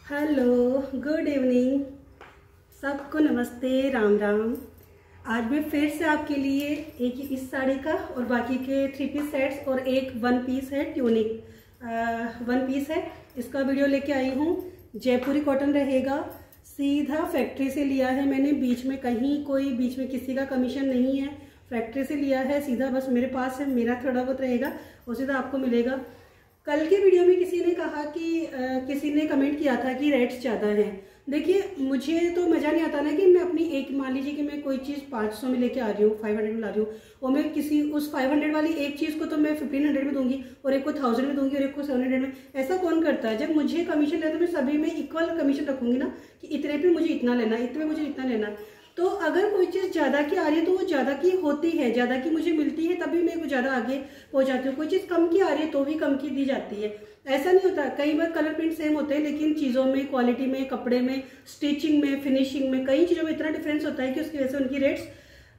Hello, good evening, सबको नमस्ते, राम राम। आज मैं फिर से आपके लिए एक इस साड़ी का और बाकी के 3 पीस सेट्स और एक 1 पीस है, ट्यूनिक 1 पीस है, इसका वीडियो लेके आई हूँ। जयपुरी कॉटन रहेगा, सीधा फैक्ट्री से लिया है मैंने, बीच में कहीं कोई बीच में किसी का कमीशन नहीं है, फैक्ट्री से लिया है सीधा, बस मेरे पास है, मेरा थोड़ा बहुत रहेगा और सीधा आपको मिलेगा। कल के वीडियो में किसी ने कहा कि किसी ने कमेंट किया था कि रेट्स ज़्यादा हैं। देखिए, मुझे तो मज़ा नहीं आता ना कि मैं अपनी एक, मान लीजिए कि मैं कोई चीज़ 500 में लेके आ रही हूँ, 500 में ला रही हूँ, और मैं किसी उस 500 वाली एक चीज़ को तो मैं 1500 में दूंगी और एक को 1000 में दूंगी और एक को 700 में। ऐसा कौन करता है? जब मुझे कमीशन लेना तो मैं सभी में इक्वल कमीशन रखूंगी ना, कि इतने पे मुझे इतना लेना, इतने में मुझे इतना लेना। तो अगर कोई चीज़ ज़्यादा की आ रही है तो वो ज़्यादा की होती है, ज़्यादा की मुझे मिलती है, तभी मैं कुछ ज़्यादा आगे पहुँच जाती हूँ। कोई चीज़ कम की आ रही है तो भी कम की दी जाती है। ऐसा नहीं होता, कई बार कलर प्रिंट सेम होते हैं लेकिन चीज़ों में, क्वालिटी में, कपड़े में, स्टिचिंग में, फिनिशिंग में, कई चीज़ों में इतना डिफरेंस होता है कि उसकी वजह से उनकी रेट्स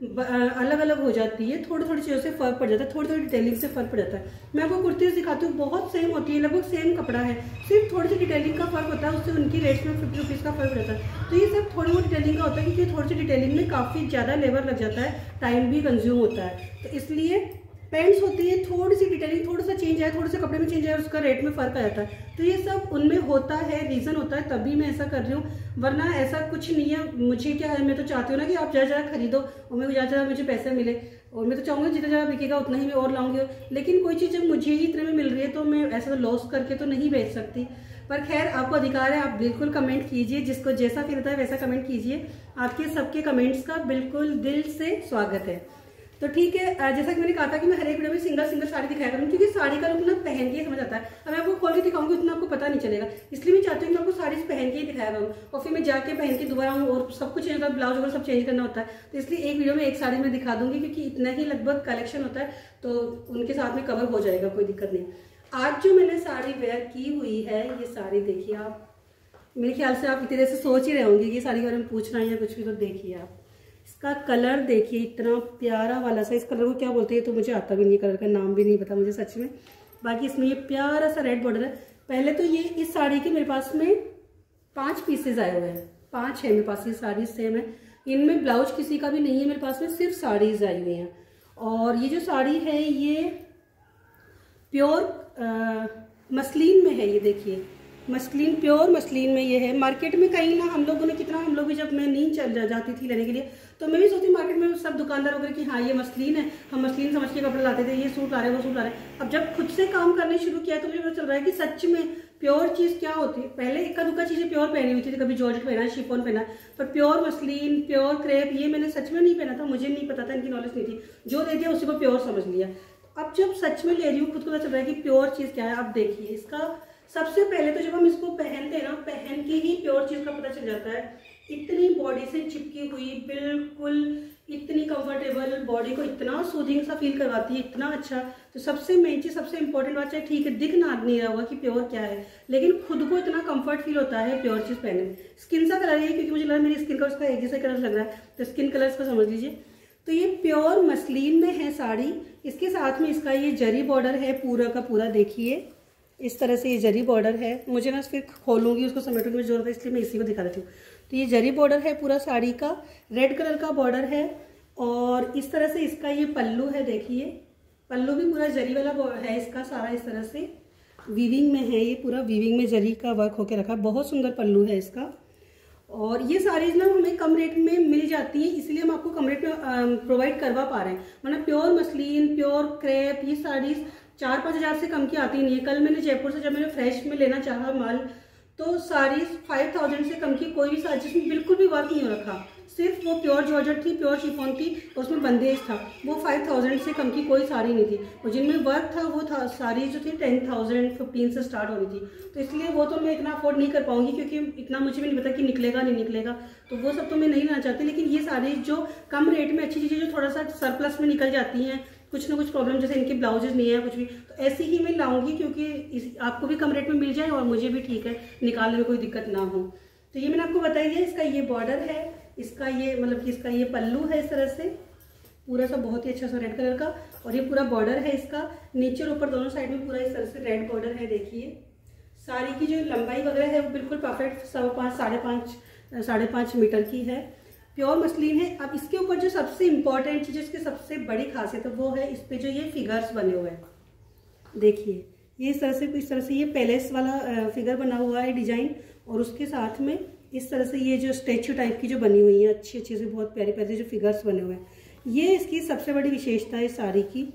अलग अलग हो जाती है। थोड़ी थोड़ी चीज़ों से फर्क पड़ जाता है, थोड़ी थोड़ी डिटेलिंग से फर्क पड़ जाता है। मैं आपको कुर्तीज़ दिखाती हूँ, बहुत सेम होती है, लगभग सेम कपड़ा है, सिर्फ थोड़ी सी डिटेलिंग का फर्क होता है, उससे उनकी रेट्स में 50 रुपीज़ का फर्क रहता है। तो ये सब थोड़ी बहुत डिटेलिंग का होता है, क्योंकि थोड़ी सी डिटेलिंग में काफ़ी ज़्यादा लेबर लग जाता है, टाइम भी कंज्यूम होता है। तो इसलिए पेंट्स होती है, थोड़ी सी डिटेलिंग, थोड़ा सा चेंज आए, थोड़े से कपड़े में चेंज आए, उसका रेट में फर्क आ जाता है। तो ये सब उनमें होता है, रीज़न होता है, तभी मैं ऐसा कर रही हूँ, वरना ऐसा कुछ नहीं है। मुझे क्या है, मैं तो चाहती हूँ ना कि आप ज़्यादा खरीदो और मैं ज़्यादा मुझे पैसे मिले, और मैं तो चाहूँगी जितना ज़्यादा बिकेगा उतना ही मैं और लाऊंगी। लेकिन कोई चीज़ जब मुझे ही इतने में मिल रही है तो मैं ऐसा लॉस करके तो नहीं बेच सकती। पर खैर, आपको अधिकार है, आप बिल्कुल कमेंट कीजिए, जिसको जैसा फील होता है वैसा कमेंट कीजिए। आपके सबके कमेंट्स का बिल्कुल दिल से स्वागत है। तो ठीक है, जैसा कि मैंने कहा था कि मैं हर एक वीडियो में सिंगल सिंगल साड़ी दिखाया करूँ, क्योंकि साड़ी का लुक ना पहन के ही समझ आता है। अब मैं आपको खोल के दिखाऊंगी उतना आपको पता नहीं चलेगा, इसलिए मैं चाहती हूँ कि मैं आपको साड़ी पहन के ही दिखाया करूँ, और फिर मैं जाके पहन के दोबारा आऊँ और सब कुछ चेंज होता है, ब्लाउज वगैरह सब चेंज करना होता है। तो इसलिए एक वीडियो में एक साड़ी में दिखा दूंगी, क्योंकि इतना ही लगभग कलेक्शन होता है, तो उनके साथ में कवर हो जाएगा, कोई दिक्कत नहीं। आज जो मैंने साड़ी वेयर की हुई है, ये साड़ी देखिए आप, मेरे ख्याल से आप इतनी देर से सोच ही रहे होंगे कि साड़ी के बारे में पूछना है या कुछ भी, तो देखिए आप इसका कलर देखिए, इतना प्यारा वाला सा। इस कलर को क्या बोलते हैं तो मुझे आता भी नहीं, कलर का नाम भी नहीं पता मुझे सच में। बाकी इसमें ये प्यारा सा रेड बॉर्डर है। पहले तो ये इस साड़ी के मेरे पास में 5 पीसेज आए हुए हैं, 5 है मेरे पास, ये साड़ी सेम है, इनमें ब्लाउज किसी का भी नहीं है मेरे पास में, सिर्फ साड़ीज आई हुई हैं। और ये जो साड़ी है ये प्योर मसलिन में है, ये देखिए मसलिन, प्योर मसलिन में ये है। मार्केट में कहीं ना हम लोगों ने कितना, हम लोग भी जब मैं नहीं चल जाती थी लेने के लिए, तो मैं भी सोचती मार्केट में सब दुकानदार वगैरह कि हाँ ये मसलिन है, हम मसलिन समझ के कपड़े लाते थे, ये सूट आ रहे हैं वो सूट आ रहे हैं। अब जब खुद से काम करने शुरू किया तो मुझे पता चल रहा है कि सच में प्योर चीज़ क्या होती है। पहले इक्का दुक्का चीज़ें प्योर पहनी हुई थी, कभी जॉर्जेट पहना, शिफॉन पहना, पर प्योर मसलिन, प्योर क्रेप ये मैंने सच में नहीं पहना था, मुझे नहीं पता था, इनकी नॉलेज नहीं थी, जो दे दिया उसी को प्योर समझ लिया। अब जब सच में ले रही हूँ खुद को पता चल रहा है कि प्योर चीज़ क्या है। अब देखिए, इसका सबसे पहले तो जब हम इसको पहनते हैं ना, पहन के ही प्योर चीज का पता चल जाता है। इतनी बॉडी से चिपकी हुई, बिल्कुल इतनी कंफर्टेबल, बॉडी को इतना सूदिंग सा फील करवाती है, इतना अच्छा। तो सबसे मेन चीज, सबसे इंपॉर्टेंट बात है, ठीक है दिख ना नहीं रहा होगा कि प्योर क्या है, लेकिन खुद को इतना कंफर्ट फील होता है प्योर चीज पहने में। स्किन सा कलर है, क्योंकि मुझे लगा मेरी स्किन का उसका एक जैसा कलर लग रहा है, तो स्किन कलर इसको समझ लीजिए। तो ये प्योर मसलिन में है साड़ी, इसके साथ में इसका ये जरी बॉर्डर है पूरा का पूरा, देखिए इस तरह से ये जरी बॉर्डर है। मुझे ना फिर खोलूंगी उसको, समेटने में जरूरत है, इसलिए मैं इसी को दिखा देती हूँ। तो ये जरी बॉर्डर है पूरा साड़ी का, रेड कलर का बॉर्डर है, और इस तरह से इसका ये पल्लू है, देखिए पल्लू भी पूरा जरी वाला है इसका सारा, इस तरह से वीविंग में है, ये पूरा वीविंग में जरी का वर्क होके रखा, बहुत सुंदर पल्लू है इसका। और ये साड़ीज ना हमें कम रेट में मिल जाती है, इसलिए हम आपको कम रेट में प्रोवाइड करवा पा रहे हैं, वरना प्योर मसलिन, प्योर क्रेप, ये साड़ीज 4-5 हज़ार से कम की आती नहीं है। कल मैंने जयपुर से जब मैंने फ्रेश में लेना चाहा माल, तो साड़ीज 5000 से कम की कोई भी साड़ी जिसमें बिल्कुल भी वर्क नहीं हो रखा, सिर्फ वो प्योर जॉर्जेट थी, प्योर शिफॉन थी, उसमें बंदेज था, वो 5000 से कम की कोई साड़ी नहीं थी। और जिनमें वर्क था वो था साड़ी जो थी 10,000 15 से स्टार्ट हो रही थी। तो इसलिए वो तो मैं इतना अफोर्ड नहीं कर पाऊंगी, क्योंकि इतना मुझे भी नहीं पता कि निकलेगा नहीं निकलेगा, तो वो सब तो मैं नहीं लेना चाहती। लेकिन ये साड़ी जो कम रेट में अच्छी चीज़ें जो थोड़ा सा सरप्लस में निकल जाती हैं, कुछ ना कुछ प्रॉब्लम, जैसे इनके ब्लाउजेज नहीं है कुछ भी, तो ऐसी ही मैं लाऊंगी, क्योंकि आपको भी कम रेट में मिल जाए और मुझे भी ठीक है, निकालने में कोई दिक्कत ना हो। तो ये मैंने आपको बताई है, इसका ये बॉर्डर है, इसका ये मतलब कि इसका ये पल्लू है इस तरह से पूरा सा, बहुत ही अच्छा सा रेड कलर का, और ये पूरा बॉर्डर है इसका, नीचे और ऊपर दोनों साइड में पूरा इस तरह से रेड बॉर्डर है, देखिए साड़ी की जो लंबाई वगैरह है वो बिल्कुल परफेक्ट 5.5 मीटर की है, प्योर मसलिन है। अब इसके ऊपर जो सबसे इम्पोर्टेंट चीज़, इसकी सबसे बड़ी खासियत है वो है इस पे जो ये फिगर्स बने हुए हैं। देखिए ये इस तरह से ये पैलेस वाला फिगर बना हुआ है डिजाइन, और उसके साथ में इस तरह से ये जो स्टैचू टाइप की जो बनी हुई है अच्छी अच्छी से बहुत प्यारे प्यारे जो फिगर्स बने हुए हैं, ये इसकी सबसे बड़ी विशेषता है साड़ी की।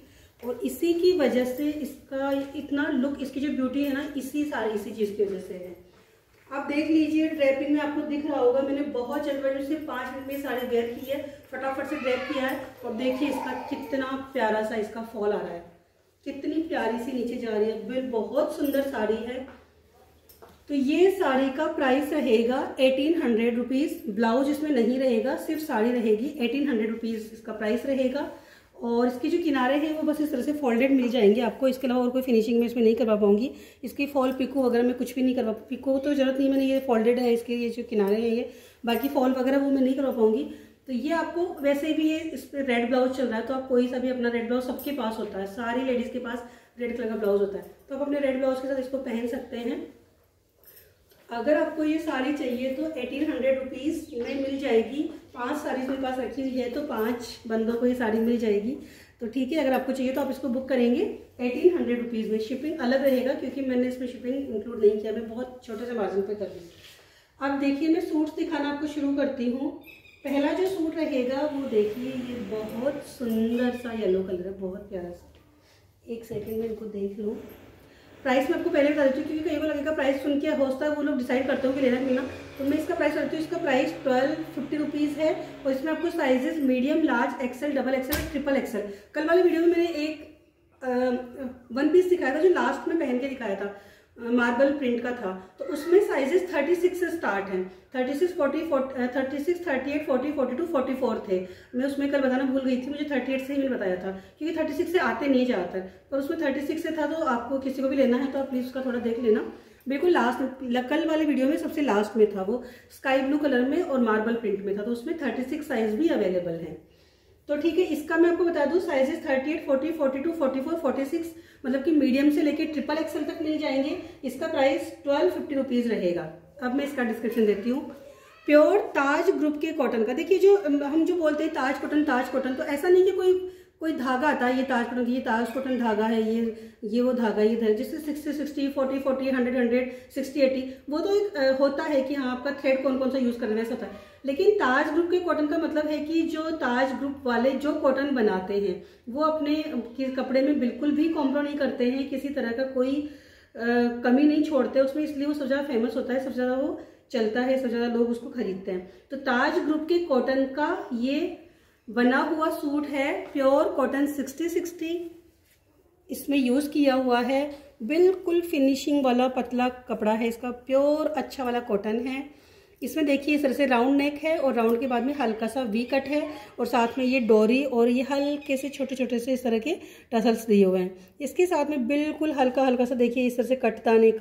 और इसी की वजह से इसका इतना लुक, इसकी जो ब्यूटी है ना, इसी चीज़ की वजह से है। आप देख लीजिए ड्रेपिंग में आपको दिख रहा होगा, मैंने बहुत जल्दबाजी से 5 मिनट में साड़ी वेयर की है, फटाफट से ड्रेप किया है। और देखिए इसका कितना प्यारा सा इसका फॉल आ रहा है, कितनी प्यारी सी नीचे जा रही है, बहुत सुंदर साड़ी है। तो ये साड़ी का प्राइस रहेगा 1800 रुपीज़। ब्लाउज इसमें नहीं रहेगा, सिर्फ साड़ी रहेगी। 1800 रुपीज़ इसका प्राइस रहेगा। और इसके जो किनारे हैं वो बस इस तरह से फोल्डेड मिल जाएंगे आपको, इसके अलावा और कोई फिनिशिंग में इसमें नहीं करवा पाऊंगी। इसकी फॉल पिको वगैरह में कुछ भी नहीं करवा, पिको तो जरूरत नहीं, मैंने ये फोल्डेड है इसके ये जो किनारे हैं ये, बाकी फॉल वगैरह वो मैं नहीं करवा पाऊंगी। तो ये आपको वैसे भी ये इस पर रेड ब्लाउज चल रहा है, तो आप कोई सा भी अपना रेड ब्लाउज, सबके पास होता है, सारी लेडीज़ के पास रेड कलर का ब्लाउज होता है, तो आप अपने रेड ब्लाउज के साथ इसको पहन सकते हैं। अगर आपको ये साड़ी चाहिए तो 1800 रुपीज़ में मिल जाएगी। 5 साड़ी मेरे पास रखी हुई है, तो 5 बंदों को ये साड़ी मिल जाएगी। तो ठीक है, अगर आपको चाहिए तो आप इसको बुक करेंगे 1800 रुपीज़ में। शिपिंग अलग रहेगा क्योंकि मैंने इसमें शिपिंग इंक्लूड नहीं किया, मैं बहुत छोटे से मार्जिन पे कर रही हूँ। अब देखिए मैं सूट्स दिखाना आपको शुरू करती हूँ। पहला जो सूट रहेगा वो देखिए, ये बहुत सुंदर सा येलो कलर है, बहुत प्यारा सा। एक सेकेंड में इनको देख लूँ। प्राइस मैं आपको पहले बता देती हूँ क्योंकि कई बार लगेगा प्राइस सुन के होता है वो लोग डिसाइड करते हो कि लेना कि ना, तो मैं इसका प्राइस बताती हूँ। इसका प्राइस 1250 रुपीज़ है, और इसमें आपको sizes medium, large, XL, double XL, triple XL. कल वाले वीडियो में मैंने एक 1 पीस दिखाया था जो लास्ट में पहन के दिखाया था, मार्बल प्रिंट का था, तो उसमें साइजेस 36 से स्टार्ट हैं। 36, 38, 40, 42, 44 थे। मैं उसमें कल बताना भूल गई थी, मुझे 38 से ही मैंने बताया था क्योंकि 36 से आते नहीं ज़्यादातर, पर उसमें 36 से था। तो आपको किसी को भी लेना है तो आप प्लीज़ उसका थोड़ा देख लेना। बिल्कुल लास्ट में, कल वाले वीडियो में सबसे लास्ट में था वो, स्काई ब्लू कलर में और मार्बल प्रिंट में था, तो उसमें 36 साइज भी अवेलेबल है। तो ठीक है, इसका मैं आपको बता दूं साइजेस 38, 40, 42, 44, 46 मतलब कि मीडियम से लेके ट्रिपल एक्सेल तक मिल जाएंगे। इसका प्राइस 1250 रुपीज़ रहेगा। अब मैं इसका डिस्क्रिप्शन देती हूँ। प्योर ताज ग्रुप के कॉटन का, देखिए जो हम जो बोलते हैं ताज कॉटन, तो ऐसा नहीं कि कोई धागा आता है ये ताज कॉटन, ये ताज कॉटन धागा है, ये वो धागा, ये धागा जिससे 60, 60, 40, 40, 100, 100, 60, 80 वो तो एक होता है कि हाँ आपका थ्रेड कौन कौन सा यूज़ करना है, ऐसा होता है। लेकिन ताज ग्रुप के कॉटन का मतलब है कि जो ताज ग्रुप वाले जो कॉटन बनाते हैं वो अपने कपड़े में बिल्कुल भी कॉम्प्रो नहीं करते हैं, किसी तरह का कोई कमी नहीं छोड़ते उसमें, इसलिए वो सबसे ज़्यादा फेमस होता है, सबसे ज़्यादा वो चलता है, सबसे ज़्यादा लोग उसको खरीदते हैं। तो ताज ग्रुप के कॉटन का ये बना हुआ सूट है, प्योर कॉटन 60-60 इसमें यूज़ किया हुआ है। बिल्कुल फिनिशिंग वाला पतला कपड़ा है इसका, प्योर अच्छा वाला कॉटन है। इसमें देखिए इस तरह से राउंड नेक है और राउंड के बाद में हल्का सा वी कट है, और साथ में ये डोरी और ये हल्के से छोटे छोटे से इस तरह के टसल्स दिए हुए हैं। इसके साथ में बिल्कुल हल्का हल्का सा देखिए इस तरह से कटदाने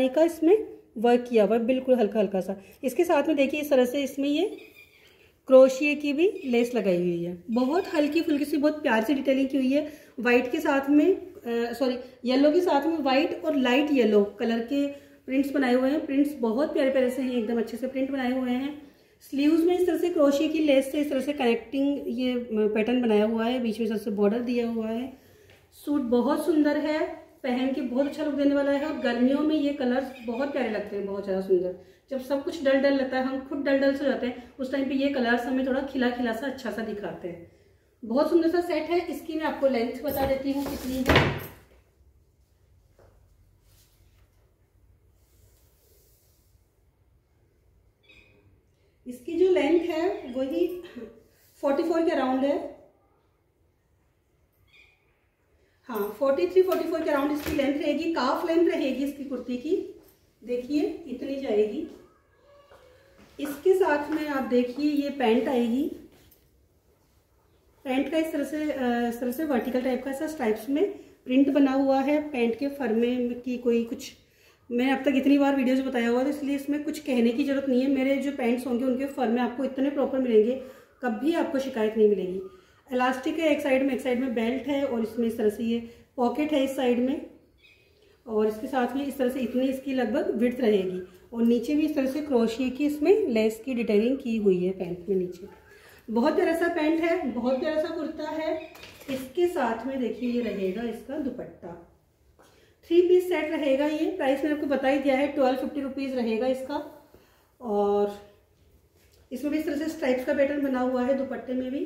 का इसमें वर्क किया हुआ है, बिल्कुल हल्का हल्का सा। इसके साथ में देखिए इस तरह से इसमें ये क्रोशिया की भी लेस लगाई हुई है, बहुत हल्की फुल्की सी बहुत प्यार से डिटेलिंग की हुई है। वाइट के साथ में येलो के साथ में वाइट और लाइट येलो कलर के प्रिंट्स बनाए हुए हैं। प्रिंट्स बहुत प्यारे प्यारे से हैं, एकदम अच्छे से प्रिंट बनाए हुए हैं। स्लीव्स में इस तरह से क्रोशिया की लेस से इस तरह से कनेक्टिंग ये पैटर्न बनाया हुआ है, बीच में इस तरह से बॉर्डर दिया हुआ है। सूट बहुत सुंदर है, पहन के बहुत अच्छा लुक देने वाला है, और गर्मियों में ये कलर्स बहुत प्यारे लगते हैं, बहुत ज़्यादा सुंदर। जब सब कुछ डल डल लगता है, हम खुद डल डल से हो जाते हैं, उस टाइम पे ये कलर्स हमें थोड़ा खिला खिला सा अच्छा सा दिखाते हैं। बहुत सुंदर सा सेट है। इसकी मैं आपको लेंथ बता देती हूँ कितनी है। इसकी जो लेंथ है वही 44 के अराउंड है, हाँ 43-44 के अराउंड इसकी लेंथ रहेगी। काफ लेंथ रहेगी इसकी कुर्ती की, देखिए इतनी जाएगी। इसके साथ में आप देखिए ये पैंट आएगी। पैंट का इस तरह से वर्टिकल टाइप का ऐसा स्ट्राइप्स में प्रिंट बना हुआ है। पैंट के फर्मे की कोई कुछ, मैंने अब तक इतनी बार वीडियोज बताया हुआ है, इसलिए इसमें कुछ कहने की जरूरत नहीं है। मेरे जो पैंट्स होंगे उनके फर्मे आपको इतने प्रॉपर मिलेंगे, कभी आपको शिकायत नहीं मिलेगी। इलास्टिक है एक साइड में बेल्ट है, और इसमें इस तरह से ये पॉकेट है इस साइड में, और इसके साथ में इस तरह से इतनी इसकी लगभग विड्थ रहेगी और नीचे भी इस तरह से क्रोशिया की इसमें लेस की डिटेलिंग की हुई है पैंट में नीचे। बहुत प्यारा सा पैंट है, बहुत प्यारा सा कुर्ता है। इसके साथ में देखिए ये रहेगा इसका दुपट्टा। 3 पीस सेट रहेगा ये। प्राइस मैंने आपको बता ही दिया है, 1250 रुपीज़ रहेगा इसका। और इसमें भी इस तरह से स्ट्राइप्स का पैटर्न बना हुआ है दुपट्टे में भी,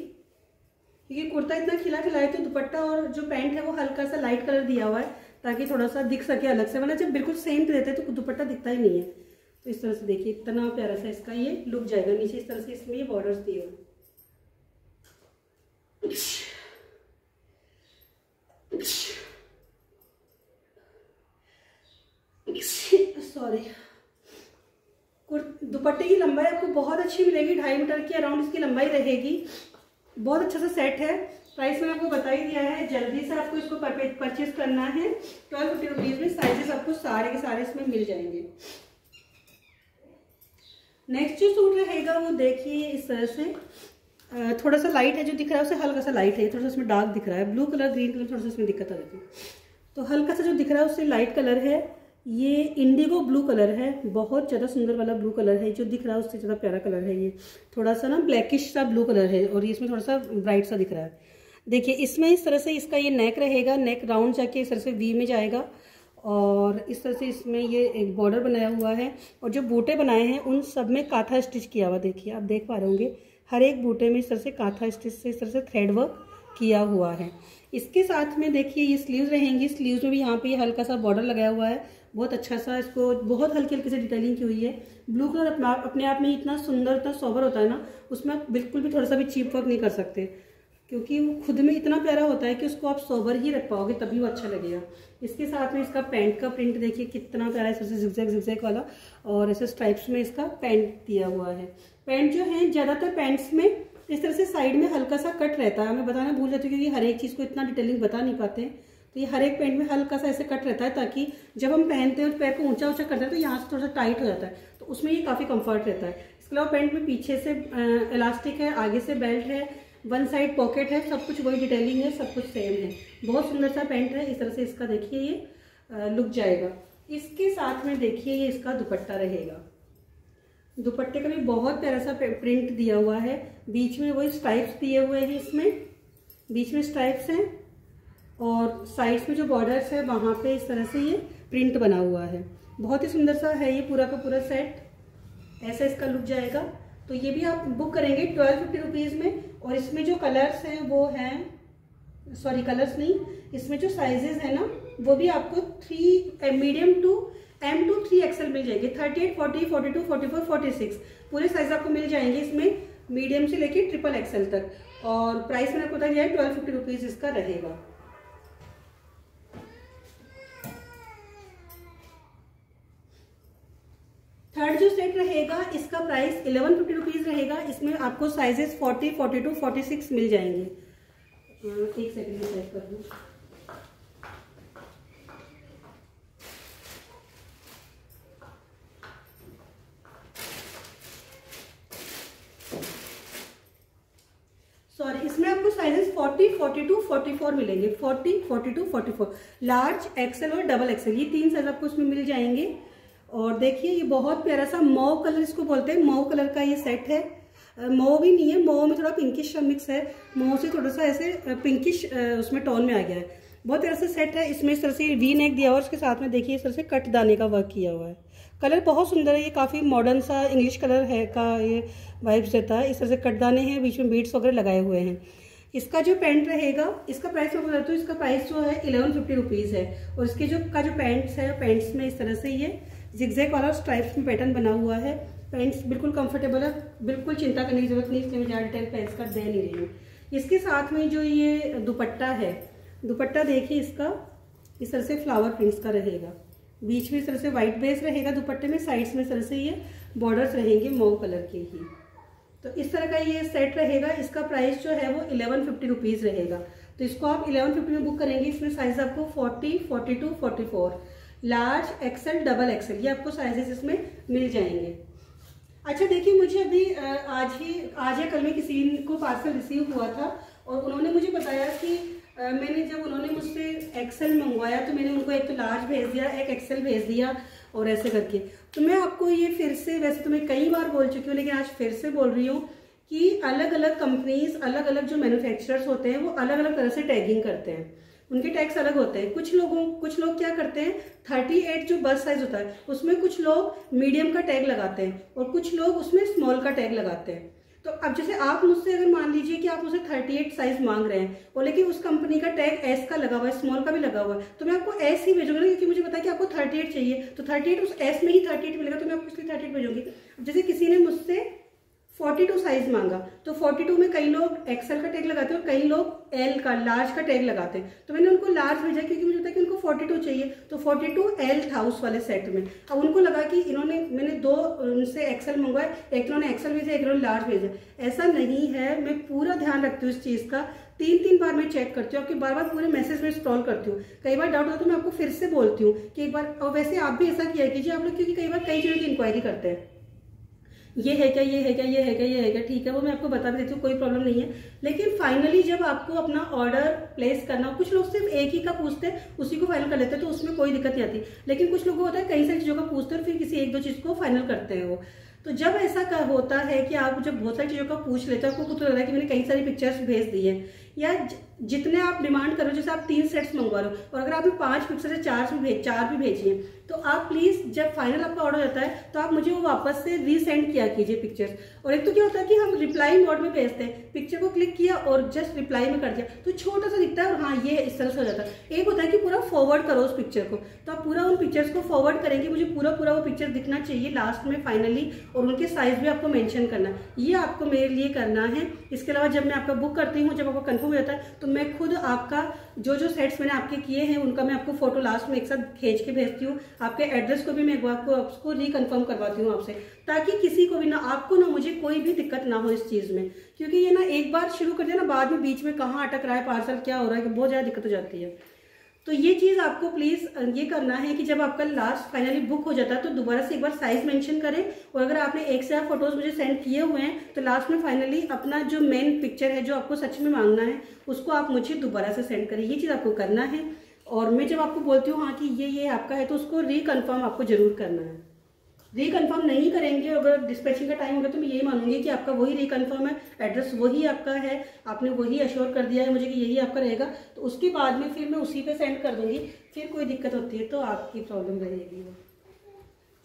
क्योंकि कुर्ता इतना खिला खिला है तो दुपट्टा और जो पैंट है वो हल्का सा लाइट कलर दिया हुआ है ताकि थोड़ा सा दिख सके अलग से, वरना जब बिल्कुल सेम रहते हैं तो दुपट्टा दिखता ही नहीं है। तो इस तरह से देखिए इतना प्यारा सा इसका ये लुक जाएगा। नीचे इस तरह से इसमें ये बॉर्डर्स दिए हुए। सॉरी, दुपट्टे की लंबाई आपको बहुत अच्छी मिलेगी, 2.5 मीटर की अराउंड इसकी लंबाई रहेगी। बहुत अच्छा सा सेट है। प्राइस मैंने आपको बता ही दिया है, जल्दी से आपको इसको परचेज करना है। 1250 रुपीज़ में साइजेस आपको सारे के सारे इसमें मिल जाएंगे। नेक्स्ट जो सूट रहेगा वो देखिए इस तरह से थोड़ा सा लाइट है, जो दिख रहा है उससे हल्का सा लाइट है, थोड़ा सा इसमें डार्क दिख रहा है। ब्लू कलर ग्रीन कलर थोड़ा सा इसमें दिक्कत आ जाती है, तो हल्का सा जो दिख रहा है उससे लाइट कलर है। ये इंडिगो ब्लू कलर है, बहुत ज़्यादा सुंदर वाला ब्लू कलर है। जो दिख रहा है उससे ज़्यादा प्यारा कलर है। ये थोड़ा सा ना ब्लैकिश सा ब्लू कलर है और इसमें थोड़ा सा ब्राइट सा दिख रहा है। देखिए इसमें इस तरह से इसका ये नेक रहेगा, नेक राउंड जाके इस तरह से वी में जाएगा और इस तरह से इसमें ये एक बॉर्डर बनाया हुआ है। और जो बूटे बनाए हैं उन सब में कांथा स्टिच किया हुआ, देखिए आप देख पा रहे होंगे हर एक बूटे में इस तरह से कांथा स्टिच से इस तरह से थ्रेड वर्क किया हुआ है। इसके साथ में देखिए ये स्लीव्स रहेंगी, स्लीव्स में भी यहाँ पे ये हल्का सा बॉर्डर लगाया हुआ है, बहुत अच्छा सा। इसको बहुत हल्की हल्की से डिटेलिंग की हुई है। ब्लू कलर अपने आप में इतना सुंदर इतना सोबर होता है ना, उसमें आप बिल्कुल भी थोड़ा सा भी चीप वर्क नहीं कर सकते, क्योंकि वो खुद में इतना प्यारा होता है कि उसको आप सोबर ही रख पाओगे तभी वो अच्छा लगेगा। इसके साथ में इसका पैंट का प्रिंट देखिए कितना प्यारा है, सबसे जिगजैग वाला और ऐसे स्ट्राइप्स में इसका पैंट दिया हुआ है। पैंट जो है ज़्यादातर पैंट्स में इस तरह से साइड में हल्का सा कट रहता है, मैं बताना भूल जाती हूँ क्योंकि हर एक चीज़ को इतना डिटेलिंग बता नहीं पाते हैं। तो ये हर एक पैंट में हल्का सा ऐसे कट रहता है ताकि जब हम पहनते हैं और पैर को ऊंचा ऊंचा करते हैं तो यहाँ से थोड़ा सा टाइट हो जाता है, तो उसमें ये काफ़ी कंफर्ट रहता है। इसके अलावा पैंट में पीछे से इलास्टिक है, आगे से बेल्ट है, वन साइड पॉकेट है, सब कुछ वही डिटेलिंग है, सब कुछ सेम है। बहुत सुंदर सा पैंट है। इस तरह से इसका देखिए ये लुक जाएगा। इसके साथ में देखिए ये इसका दुपट्टा रहेगा। दुपट्टे का भी बहुत प्यारा सा प्रिंट दिया हुआ है, बीच में वही स्ट्राइप्स दिए हुए हैं, इसमें बीच में स्ट्राइप्स हैं और साइड्स में जो बॉर्डर्स है वहाँ पे इस तरह से ये प्रिंट बना हुआ है। बहुत ही सुंदर सा है ये पूरा का पूरा सेट, ऐसा इसका लुक जाएगा। तो ये भी आप बुक करेंगे 1250 रुपीज़ में। और इसमें जो कलर्स हैं वो हैं, सॉरी कलर्स नहीं, इसमें जो साइजेस है ना वो भी आपको 3 medium to M to 3XL मिल जाएंगे। 38, 40, 42, 44, 46 पूरे साइज आपको मिल जाएंगे इसमें, मीडियम से लेके XXL तक। और प्राइस मैंने आपको बता दिया है 1250 रुपीज़ इसका रहेगा। थर्ड जो सेट रहेगा इसका प्राइस 1150 रुपीज़ रहेगा। इसमें आपको साइजेस 40, 42, 46 मिल जाएंगे। एक सेकंड में चेक कर लूँ। सॉरी, इसमें आपको साइजेस 40, 42, 44 मिलेंगे। 40, 42, 44 लार्ज, एक्सेल और डबल एक्सेल, ये 3 साइज आपको इसमें मिल जाएंगे। और देखिए ये बहुत प्यारा सा मॉव कलर इसको बोलते हैं, मॉव कलर का ये सेट है। मॉव भी नहीं है, मॉव में थोड़ा पिंकिश मिक्स है, मॉव से थोड़ा सा ऐसे पिंकिश उसमें टोन में आ गया है। बहुत प्यारा सा सेट है। इसमें इस तरह से वी नेक दिया हुआ है, उसके साथ में देखिए इस तरह से कट दाने का वर्क किया हुआ है। कलर बहुत सुंदर है, ये काफ़ी मॉडर्न सा इंग्लिश कलर है का ये वाइब्स देता है। इस तरह से कट दाने हैं, बीच में बीड्स वगैरह लगाए हुए हैं। इसका जो पैंट रहेगा, इसका प्राइस मैं बताती हूँ, इसका प्राइस जो है 1150 रुपीज़ है। और इसके जो पैंट्स है, पैंट्स में इस तरह से ये जिगजैग वाला स्ट्राइप्स में पैटर्न बना हुआ है। पैंट्स बिल्कुल कंफर्टेबल है, बिल्कुल चिंता करने की जरूरत नहीं, इसलिए मैं ज़्यादा डिटेल पैंट्स का दे नहीं रही हूँ। इसके साथ में जो ये दुपट्टा है, दुपट्टा देखिए इसका इस तरह से फ्लावर प्रिंट्स का रहेगा, बीच में इस तरह से व्हाइट बेस रहेगा दुपट्टे में, साइड्स में इस तरह से ये बॉर्डर्स रहेंगे मॉव कलर के ही। तो इस तरह का ये सेट रहेगा। इसका प्राइस जो है वो 1150 रुपीज़ रहेगा। तो इसको आप 1150 में बुक करेंगे। इसमें साइज आपको 40, 42, 44 लार्ज, एक्सेल, डबल एक्सेल, ये आपको साइजेस इसमें मिल जाएंगे। अच्छा देखिए, मुझे अभी आज या कल में किसी को पार्सल रिसीव हुआ था और उन्होंने मुझे बताया कि मैंने जब उन्होंने मुझसे एक्सेल मंगवाया तो मैंने उनको एक तो लार्ज भेज दिया, एक एक्सेल भेज दिया और ऐसे करके। तो मैं आपको ये फिर से, वैसे तो मैं कई बार बोल चुकी हूँ लेकिन आज फिर से बोल रही हूँ कि अलग अलग कंपनीज, अलग अलग जो मैन्युफैक्चरर्स होते हैं वो अलग अलग तरह से टैगिंग करते हैं, उनके टैग्स अलग होते हैं। कुछ लोग क्या करते हैं, 38 जो बस साइज होता है उसमें कुछ लोग मीडियम का टैग लगाते हैं और कुछ लोग उसमें स्मॉल का टैग लगाते हैं। तो अब जैसे आप मुझसे अगर मान लीजिए कि आप मुझसे 38 साइज मांग रहे हैं और लेकिन उस कंपनी का टैग एस का लगा हुआ है, स्मॉल का भी लगा हुआ है, तो मैं आपको एस ही भेजूंगी, क्योंकि मुझे पता है कि आपको 38 चाहिए, तो 38 उस एस में ही 38 मिलेगा, तो मैं आपको इसलिए 38 भेजूंगी। जैसे किसी ने मुझसे 42 साइज मांगा, तो 42 में कई लोग एक्सेल का टैग लगाते हैं और कई लोग एल का, लार्ज का टैग लगाते हैं। तो मैंने उनको लार्ज भेजा क्योंकि मुझे पता है कि उनको 42 चाहिए, तो 42 एल था उस वाले सेट में। अब उनको लगा कि मैंने 2 उनसे एक्सेल मंगवाए, एक इन्होंने एक्सेल भेजा, एक इन्होंने लार्ज भेजा। ऐसा नहीं है, मैं पूरा ध्यान रखती हूँ इस चीज़ का, 3 बार मैं चेक करती हूँ, आपके बार बार पूरे मैसेज में स्क्रॉल करती हूँ। कई बार डाउट होता है तो मैं आपको फिर से बोलती हूँ कि एक बार, और वैसे आप भी ऐसा किया कीजिए आप लोग, क्योंकि कई बार कई जगह की इंक्वायरी करते हैं, ये है क्या, ये है क्या, ये है क्या, ये है क्या, ठीक है वो मैं आपको बता भी देती हूँ, कोई प्रॉब्लम नहीं है। लेकिन फाइनली जब आपको अपना ऑर्डर प्लेस करना हो, कुछ लोग सिर्फ एक ही का पूछते हैं उसी को फाइनल कर लेते हैं, तो उसमें कोई दिक्कत नहीं आती। लेकिन कुछ लोगों को होता है कई सारी चीज़ों का पूछते हैं और फिर किसी 1-2 चीज़ को फाइनल करते हैं वो। तो जब ऐसा होता है कि आप जब बहुत सारी चीज़ों का पूछ लेते हैं, आपको खुद लग रहा है कि मैंने कई सारी पिक्चर्स भेज दी है, या जितने आप डिमांड करो, जैसे आप 3 सेट्स मंगवा रहे हो और अगर आपने 5 पिक्चर से 4 भी भेजी है, तो आप प्लीज जब फाइनल आपका ऑर्डर रहता है तो आप मुझे वो वापस से रीसेंड किया कीजिए पिक्चर्स। और एक तो क्या होता है कि हम रिप्लाई मोड में भेजते हैं, पिक्चर को क्लिक किया और जस्ट रिप्लाई में कर दिया तो छोटा सा दिखता है और हाँ ये इस तरह से हो जाता है। एक होता है कि पूरा फॉरवर्ड करो उस पिक्चर को, तो आप पूरा उन पिक्चर्स को फॉरवर्ड करेंगे, मुझे पूरा वो पिक्चर दिखना चाहिए लास्ट में फाइनली, और उनके साइज भी आपको मेंशन करना है, ये आपको मेरे लिए करना है। इसके अलावा जब मैं आपका बुक करती हूँ, जब आपको कंफर्म हो जाता है, तो मैं खुद आपका जो सेट्स मैंने आपके किए हैं उनका मैं आपको फोटो लास्ट में एक साथ खींच के भेजती हूँ, आपके एड्रेस को भी मैं आपको रिकन्फर्म करवाती हूँ आपसे, ताकि किसी को भी ना, आपको ना मुझे कोई भी दिक्कत ना हो इस चीज में। क्योंकि ये ना एक बार शुरू कर दिया ना, बाद में बीच में कहाँ अटक रहा है पार्सल, क्या हो रहा है, बहुत ज्यादा दिक्कत हो जाती है। तो ये चीज आपको प्लीज ये करना है कि जब आपका लास्ट फाइनली बुक हो जाता है तो दोबारा से एक बार साइज मेंशन करें, और अगर आपने 1 से 8 फोटोज मुझे सेंड किए हुए हैं तो लास्ट में फाइनली अपना जो मेन पिक्चर है जो आपको सच में मांगना है उसको आप मुझे दोबारा से सेंड करें, ये चीज आपको करना है। और मैं जब आपको बोलती हूँ हाँ कि ये आपका है, तो उसको रिकन्फर्म आपको जरूर करना है। रिकन्फर्म नहीं करेंगे, अगर डिस्पैचिंग का टाइम होगा तो मैं यही मानूंगी कि आपका वही रिकन्फर्म है, एड्रेस वही आपका है, आपने वही अश्योर कर दिया है मुझे कि यही आपका रहेगा, तो उसके बाद में फिर मैं उसी पे सेंड कर दूंगी। फिर कोई दिक्कत होती है तो आपकी प्रॉब्लम रहेगी वो।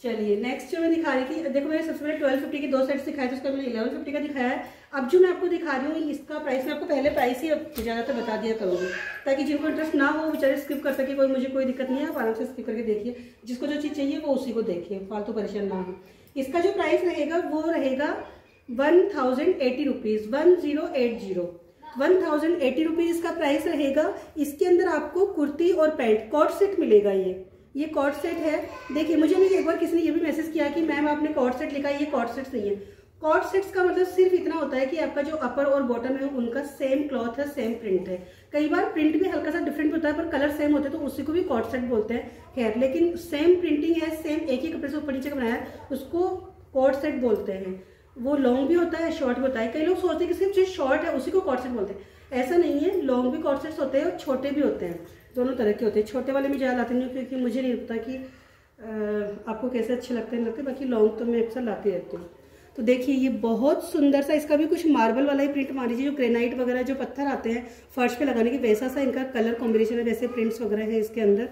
चलिए नेक्स्ट जो मैं दिखा रही थी, देखो मैंने सबसे पहले 1250 के 2 सेट्स दिखाए थे, उसका मैंने 1150 का दिखाया है। अब जो मैं आपको दिखा रही हूँ इसका प्राइस मैं आपको पहले प्राइस ही ज़्यादातर बता दिया करूँगी, ताकि जिनको इंटरेस्ट ना हो बेचारे स्किप कर सके, मुझे कोई दिक्कत नहीं है, आप आराम से स्किप करके देखिए, जिसको जो चीज़ चाहिए वो उसी को देखिए, फालतू परेशान ना हो। इसका जो प्राइस रहेगा वो रहेगा 1080 रुपीज़, 1080 रुपीज़ इसका प्राइस रहेगा। इसके अंदर आपको कुर्ती और पैंट कॉर्ड सेट मिलेगा, ये कॉर्ड सेट है। देखिए मुझे नहीं, एक बार किसी ने ये भी मैसेज किया कि मैम आपने कॉर्ड सेट लिखा है, ये कॉर्ड सेट्स नहीं है। कॉर्ड सेट्स का मतलब सिर्फ इतना होता है कि आपका जो अपर और बॉटम है उनका सेम क्लॉथ है, सेम प्रिंट है। कई बार प्रिंट भी हल्का सा डिफरेंट होता है पर कलर सेम होते हैं तो उसी को भी कॉर्ड सेट बोलते हैं। खैर लेकिन सेम प्रिंटिंग है, सेम एक ही कपड़े से ऊपर नीचे का बनाया है, उसको कॉर्ड सेट बोलते हैं। वो लॉन्ग भी होता है, शॉर्ट भी होता है। कई लोग सोचते हैं कि सिर्फ जो शॉर्ट है उसी को कॉर्ड सेट बोलते हैं, ऐसा नहीं है। लॉन्ग भी कॉर्ड सेट्स होते हैं और छोटे भी होते हैं, दोनों तरह के होते हैं। छोटे वाले में ज़्यादा लाती नहीं हूँ क्योंकि मुझे नहीं पता कि आपको कैसे अच्छे लगते हैं, बाकी लॉन्ग तो मैं अक्सर लाती रहती हूँ। तो देखिए ये बहुत सुंदर सा, इसका भी कुछ मार्बल वाला ही प्रिंट मान लीजिए, जो ग्रेनाइट वगैरह जो पत्थर आते हैं फर्श पे लगाने के, वैसा सा इनका कलर कॉम्बिनेशन है, वैसे प्रिंट्स वगैरह है इसके अंदर।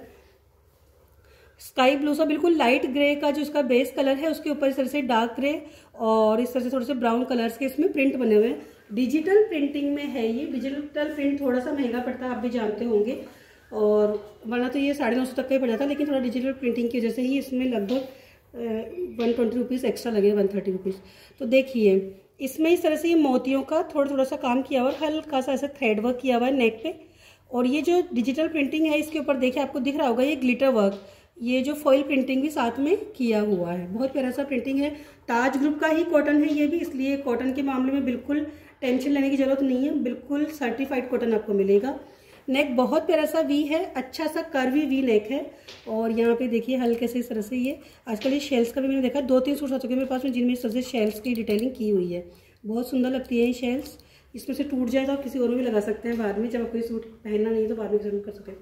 स्काई ब्लू सा बिल्कुल लाइट ग्रे का जो इसका बेस कलर है, उसके ऊपर इस तरह से डार्क ग्रे और इस तरह से थोड़े से ब्राउन कलर्स के इसमें प्रिंट बने हुए हैं। डिजिटल प्रिंटिंग में है ये। डिजिटल प्रिंट थोड़ा सा महंगा पड़ता है, आप भी जानते होंगे, और वरना तो ये 950 तक का ही पड़ जाता है, लेकिन थोड़ा डिजिटल प्रिंटिंग की वजह से ही इसमें लगभग 120 रुपीज़ एक्स्ट्रा लगे, 130 रुपीज़। तो देखिए इसमें इस तरह से ये मोतियों का थोड़ा सा काम किया हुआ है, हल्का सा ऐसे थ्रेड वर्क किया हुआ है नेक पे। और ये जो डिजिटल प्रिंटिंग है इसके ऊपर देखिए आपको दिख रहा होगा ये ग्लिटर वर्क, ये जो फॉइल प्रिंटिंग भी साथ में किया हुआ है। बहुत प्यारा सा प्रिंटिंग है। ताज ग्रुप का ही कॉटन है ये भी, इसलिए कॉटन के मामले में बिल्कुल टेंशन लेने की जरूरत नहीं है, बिल्कुल सर्टिफाइड कॉटन आपको मिलेगा। नेक बहुत प्यारा सा वी है, अच्छा सा कर्वी वी नेक है। और यहाँ पे देखिए हल्के से इस तरह से ये आजकल ये शेल्स का भी मैंने देखा, 2-3 सूट आ चुके हैं मेरे पास में जिनमें इस तरह से शेल्स की डिटेलिंग की हुई है, बहुत सुंदर लगती है ये शेल्स। इसमें से टूट जाए तो आप किसी और में भी लगा सकते हैं बाद में, जब आपको ये सूट पहनना नहीं तो बाद में जरूर कर सकते हैं।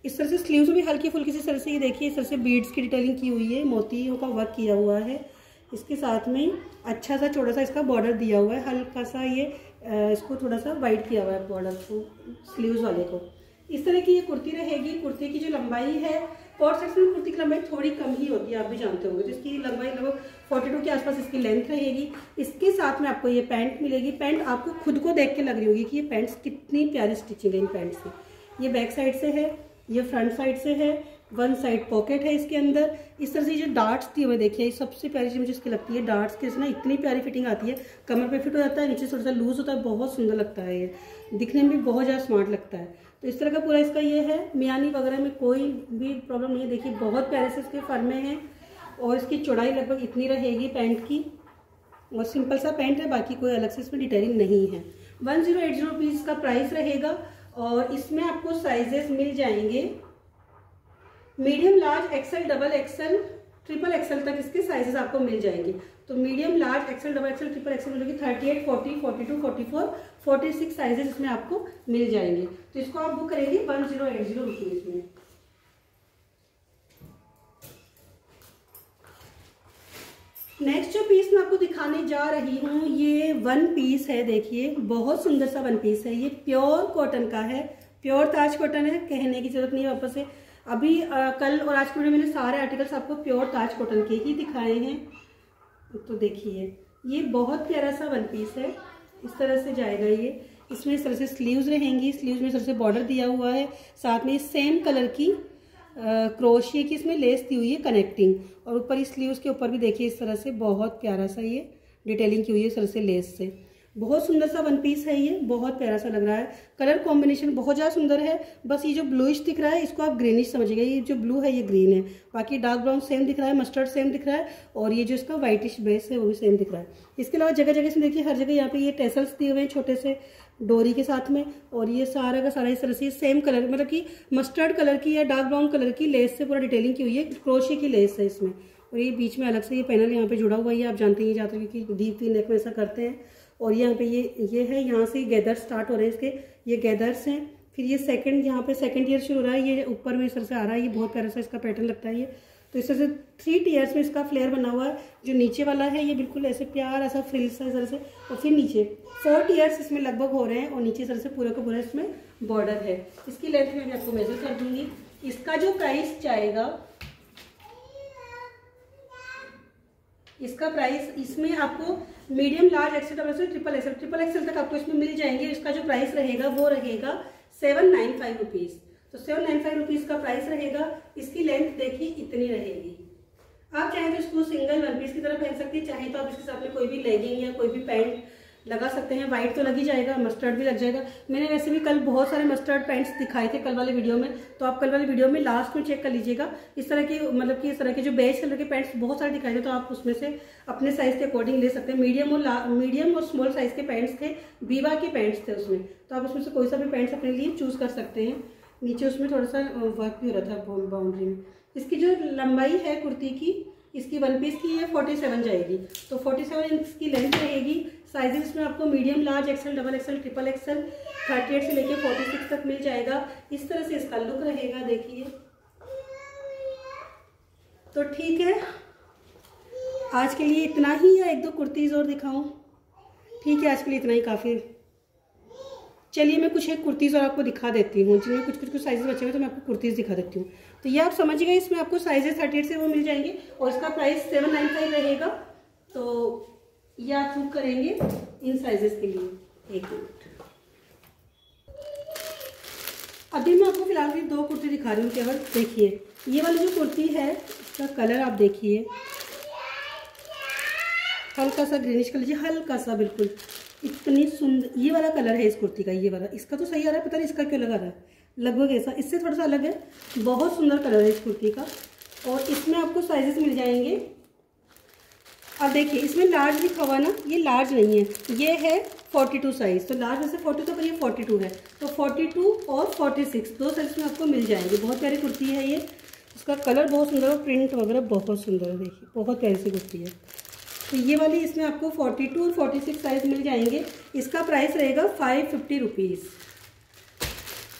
इस तरह से स्लीव्स भी हल्की फुल्की सी तरह से ये देखिए इस तरह से बीड्स की डिटेलिंग की हुई है, मोतियों का वर्क किया हुआ है। इसके साथ में अच्छा सा छोटा सा इसका बॉर्डर दिया हुआ है, हल्का सा ये इसको थोड़ा सा वाइट किया हुआ है बॉर्डर को, स्लीव्स वाले को। इस तरह की ये कुर्ती रहेगी। कुर्ती की जो लंबाई है, कोट सेक्शन में कुर्ती की लंबाई थोड़ी कम ही होती है, आप भी जानते होंगे, तो इसकी लंबाई लगभग 42 के आसपास इसकी लेंथ रहेगी। इसके साथ में आपको ये पैंट मिलेगी। पैंट आपको खुद को देख के लग रही होगी कि ये पैंट्स कितनी प्यारी स्टिचिंग है इन पैंट से। ये बैक साइड से है, ये फ्रंट साइड से है, वन साइड पॉकेट है इसके अंदर। इस तरह से जो डार्ट्स दी हुई देखिए, ये सबसे प्यारी चीज मुझे इसकी लगती है, डार्ट्स के ना इतनी प्यारी फिटिंग आती है, कमर पे फिट हो जाता है, नीचे थोड़ा सा लूज होता है, बहुत सुंदर लगता है, ये दिखने में भी बहुत ज़्यादा स्मार्ट लगता है। तो इस तरह का पूरा इसका ये है, मियानी वगैरह में कोई भी प्रॉब्लम नहीं है। देखिए बहुत प्यारे से इसके फर्मे हैं और इसकी चौड़ाई लगभग इतनी रहेगी पैंट की, और सिंपल सा पैंट है, बाकी कोई अलग से इसमें डिटेलिंग नहीं है। 1080 रुपीज़ इसका प्राइस रहेगा। और इसमें आपको साइजेस मिल जाएंगे medium, large, XL, double XL, triple XL तक इसके साइजेस आपको मिल जाएंगे। तो medium, large, XL, double XL, triple XL मिलेगी 38, 40, 42, 44, 46 साइजेस इसमें आपको मिल जाएंगे। तो इसको आप बुक करेंगे 1080 रुपीज़ में। नेक्स्ट जो पीस मैं आपको दिखाने जा रही हूँ, ये वन पीस है। देखिए बहुत सुंदर सा वन पीस है, ये प्योर कॉटन का है, प्योर ताज कॉटन है, कहने की जरूरत नहीं है वापस से। अभी कल और आज के वीडियो में मैंने सारे आर्टिकल्स आपको प्योर ताज कॉटन के ही दिखाए हैं। तो देखिए ये बहुत प्यारा सा वन पीस है, इस तरह से जाएगा ये। इसमें इस तरह से स्लीव्स रहेंगी, स्लीव्स में इस तरह से बॉर्डर दिया हुआ है, साथ में सेम कलर की क्रोशिया की इसमें लेस दी हुई है कनेक्टिंग, और ऊपर इस स्लीव्स के ऊपर भी देखिए इस तरह से बहुत प्यारा सा ये डिटेलिंग की हुई है इस तरह से लेस से। बहुत सुंदर सा वन पीस है ये, बहुत प्यारा सा लग रहा है। कलर कॉम्बिनेशन बहुत ज़्यादा सुंदर है। बस ये जो ब्लूइश दिख रहा है इसको आप ग्रीनिश समझिएगा, ये जो ब्लू है ये ग्रीन है, बाकी डार्क ब्राउन सेम दिख रहा है, मस्टर्ड सेम दिख रहा है, और ये जो इसका व्हाइटिश बेस है वो भी सेम दिख रहा है। इसके अलावा जगह जगह से देखिए हर जगह यहाँ पे ये टेसल्स दिए हुए हैं छोटे से डोरी के साथ में, और ये सारा का सारा इस तरह से सेम कलर, मतलब कि मस्टर्ड कलर की या डार्क ब्राउन कलर की लेस से पूरा डिटेलिंग की हुई है, क्रोशिया की लेस है इसमें। और ये बीच में अलग से ये पैनल यहाँ पे जुड़ा हुआ है, आप जानते हैं ज़्यादातर क्योंकि डीप नेक में ऐसा करते हैं। और यहाँ पे ये है, यहाँ से गैदर स्टार्ट हो रहे हैं इसके, ये गैदर्स हैं। फिर ये सेकंड, यहाँ पे सेकंड टियर शुरू हो रहा है, ये ऊपर में इस तरह से आ रहा है, ये बहुत प्यारा सा इसका पैटर्न लगता है ये। तो इस तरह से 3 टियर्स में इसका फ्लेयर बना हुआ है। जो नीचे वाला है ये बिल्कुल ऐसे प्यारा सा फ्रिल सा इस तरह से, और फिर नीचे 4 टियर्स इसमें लगभग हो रहे हैं, और नीचे इस तरह से पूरा का पूरा इसमें बॉर्डर है। इसकी लेंथ में मैं आपको मेजर कर दूंगी। इसका जो प्राइस जाएगा, इसका प्राइस इसमें आपको medium, large, XL, double XL, triple XL तक आपको इसमें मिल जाएंगे। इसका जो प्राइस रहेगा वो रहेगा 795 रुपीज़। तो 795 रुपीज़ का प्राइस रहेगा। इसकी लेंथ देखिए इतनी रहेगी। आप चाहें तो इसको सिंगल वन पीस की तरह पहन सकती है, चाहे तो आप इसके साथ में कोई भी लेगिंग या कोई भी पैंट लगा सकते हैं। वाइट तो लग ही जाएगा, मस्टर्ड भी लग जाएगा। मैंने वैसे भी कल बहुत सारे मस्टर्ड पैंट्स दिखाए थे कल वाले वीडियो में, तो आप कल वाले वीडियो में लास्ट में चेक कर लीजिएगा। इस तरह की, मतलब कि इस तरह के जो बेज कलर के पैंट्स बहुत सारे दिखाए थे, तो आप उसमें से अपने साइज के अकॉर्डिंग ले सकते हैं। मीडियम और स्मॉल साइज के पैंट्स थे, बीवा के पैंट्स थे उसमें, तो आप उसमें से कोई सा भी पैंट्स अपने लिए चूज कर सकते हैं। नीचे उसमें थोड़ा सा वर्क भी हो रहा था बाउंड्री में। इसकी जो लंबाई है कुर्ती की, इसकी वन पीस की, ये 47 जाएगी। तो 47 इंच की लेंथ रहेगी। साइजेस इसमें आपको medium, large, XL, double XL, triple XL 38 से लेके 46 तक मिल जाएगा। इस तरह से इसका लुक रहेगा, देखिए। तो ठीक है, आज के लिए इतना ही, या 1-2 कुर्तीज़ और दिखाऊं? ठीक है, आज के लिए इतना ही काफ़ी। चलिए मैं कुछ एक कुर्तीज़ और आपको दिखा देती हूँ, जिनमें कुछ साइजेस बचे हुए, तो मैं आपको कुर्तीज़ दिखा देती हूँ। तो ये आप समझिएगा, इसमें आपको साइजेस 38 से वो मिल जाएंगे, और इसका प्राइस 795 रहेगा। तो ये आप बुक करेंगे इन साइजेस के लिए। 1 मिनट, अभी मैं आपको फिलहाल ये 2 कुर्ती दिखा रही हूँ केवल। देखिए ये वाली जो कुर्ती है, इसका कलर आप देखिए, हल्का सा ग्रीनिश कलर, हल्का सा बिल्कुल, इतनी सुंदर ये वाला कलर है इस कुर्ती का। ये वाला इसका तो सही आ रहा है, पता नहीं इसका क्यों लगा रहा है, लगभग ऐसा, इससे थोड़ा सा अलग है। बहुत सुंदर कलर है इस कुर्ती का, और इसमें आपको साइजेस मिल जाएंगे। अब देखिए इसमें लार्ज लिखा हुआ ना, ये लार्ज नहीं है, ये है 42 साइज। तो लार्ज में से 42 पर ये 42 है, तो 42 और 46 2 साइज में आपको मिल जाएंगे। बहुत प्यारी कुर्ती है ये, इसका कलर बहुत सुंदर है, प्रिंट वगैरह बहुत सुंदर है। देखिए बहुत प्यारी सी कुर्ती है। तो ये वाली इसमें आपको 42 और 46 साइज मिल जाएंगे। इसका प्राइस रहेगा 550 रुपीज़।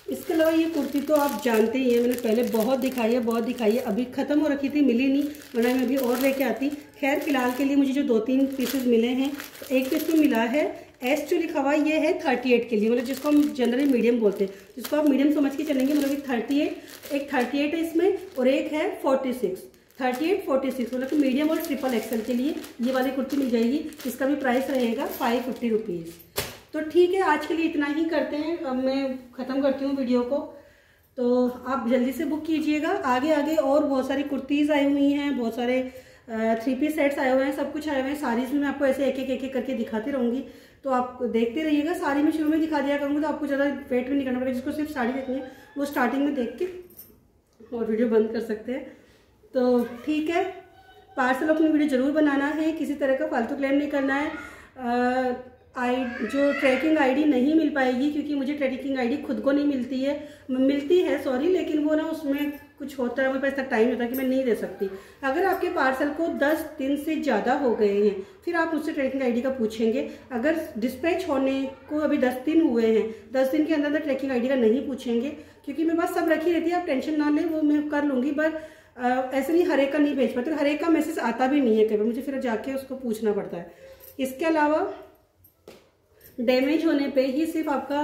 इसके अलावा ये कुर्ती तो आप जानते ही हैं, मैंने पहले बहुत दिखाई है, अभी ख़त्म हो रखी थी, मिली नहीं, वरना मैं अभी और लेके आती। खैर फिलहाल के लिए मुझे जो 2-3 पीसेस मिले हैं, तो एक पीस में मिला है एस जो लिखा हुआ ये है 38 के लिए, मतलब जिसको हम जनरली मीडियम बोलते हैं, जिसको आप मीडियम समझ के चलेंगे, मतलब 38, एक 38 है इसमें और एक है 46, 38, 46, मतलब कि मीडियम और ट्रिपल एक्सल के लिए ये वाली कुर्ती मिल जाएगी। इसका भी प्राइस रहेगा 550 रुपीज़। तो ठीक है, आज के लिए इतना ही करते हैं, अब मैं ख़त्म करती हूँ वीडियो को। तो आप जल्दी से बुक कीजिएगा। आगे आगे और बहुत सारी कुर्तीज़ आई हुई हैं, बहुत सारे 3 पीस सेट्स आए हुए हैं, सब कुछ आए हुए हैं। साड़ीज़ में मैं आपको ऐसे एक एक करके दिखाती रहूँगी, तो आप देखते रहिएगा। साड़ी में शुरू में दिखा दिया करूँगी, तो आपको ज़्यादा वेट भी नहीं करना पड़ेगा। जिसको सिर्फ साड़ी देखनी है वो स्टार्टिंग में देख के और वीडियो बंद कर सकते हैं। तो ठीक है, पार्सल अपनी वीडियो ज़रूर बनाना है, किसी तरह का फालतू क्लेम नहीं करना है। जो ट्रैकिंग आईडी नहीं मिल पाएगी, क्योंकि मुझे ट्रैकिंग आईडी खुद को नहीं मिलती है सॉरी, लेकिन वो ना उसमें कुछ होता है, मेरे पास तक टाइम होता है कि मैं नहीं दे सकती। अगर आपके पार्सल को 10 दिन से ज़्यादा हो गए हैं, फिर आप मुझसे ट्रैकिंग आईडी का पूछेंगे। अगर डिस्पैच होने को अभी 10 दिन हुए हैं, 10 दिन के अंदर ट्रैकिंग आईडी का नहीं पूछेंगे, क्योंकि मेरे पास सब रखी रहती है, आप टेंशन ना लें, वो मैं कर लूँगी। बट ऐसे नहीं हर एक का नहीं भेज पाते, हर एक का मैसेज आता भी नहीं है, कभी मुझे फिर जाके उसको पूछना पड़ता है। इसके अलावा डैमेज होने पे ही सिर्फ आपका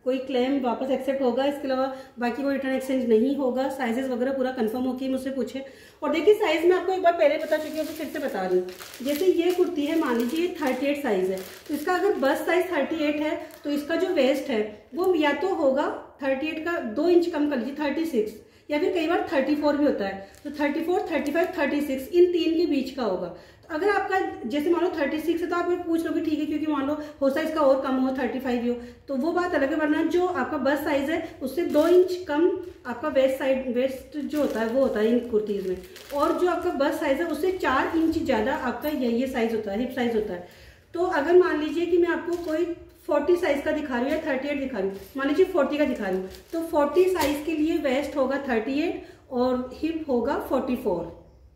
कोई क्लेम वापस एक्सेप्ट होगा, इसके अलावा बाकी कोई रिटर्न एक्सचेंज नहीं होगा। साइजेस वगैरह पूरा कंफर्म होके मुझसे पूछे। और देखिए साइज मैं आपको एक बार पहले बता चुकी हूँ, तो फिर से बता रही हूँ। जैसे ये कुर्ती है, मान लीजिए 38 साइज है, तो इसका अगर बस साइज 38 है, तो इसका जो वेस्ट है वो या तो होगा 38 का 2 इंच कम कर लीजिए 36, या फिर कई बार 34 भी होता है, तो 34, 35, 36 इन 3 के बीच का होगा। तो अगर आपका जैसे मान लो 36 है, तो आप पूछ लोगे ठीक है, क्योंकि मान लो हो साइज का और कम हो 35 हो, तो वो बात अलग है। वरना जो आपका बस साइज है उससे 2 इंच कम आपका वेस्ट जो होता है वो होता है इन कुर्तीज में, और जो आपका बस साइज है उससे 4 इंच ज़्यादा आपका ये साइज होता है, हिप साइज होता है। तो अगर मान लीजिए कि मैं आपको कोई 40 साइज का दिखा रही हूँ या 38 दिखा रही हूँ, मान लीजिए 40 का दिखा रही हूँ, तो 40 साइज के लिए वेस्ट होगा 38 और हिप होगा 44,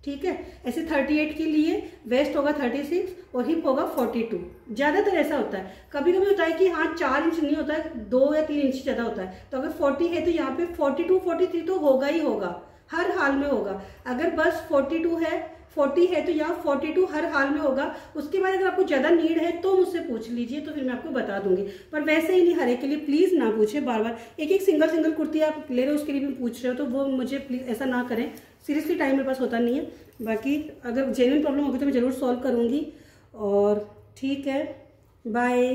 ठीक है। ऐसे 38 के लिए वेस्ट होगा 36 और हिप होगा 42। ज़्यादातर ऐसा होता है, कभी कभी होता है कि हाँ 4 इंच नहीं होता है, 2 या 3 इंच ज़्यादा होता है। तो अगर 40 है तो यहाँ पे 42, 43 तो होगा ही होगा, हर हाल में होगा। अगर बस 42 है, 40 है, तो यहाँ 42 हर हाल में होगा। उसके बाद अगर आपको ज़्यादा नीड है तो मुझसे पूछ लीजिए, तो फिर मैं आपको बता दूंगी। पर वैसे ही नहीं, हर एक के लिए प्लीज़ ना पूछें बार बार। एक सिंगल कुर्ती आप ले रहे हो उसके लिए भी पूछ रहे हो, तो वो मुझे प्लीज़ ऐसा ना करें। सीरियसली टाइम मेरे पास होता नहीं है। बाकी अगर जेन्युइन प्रॉब्लम होगी तो मैं ज़रूर सॉल्व करूँगी। और ठीक है, बाय।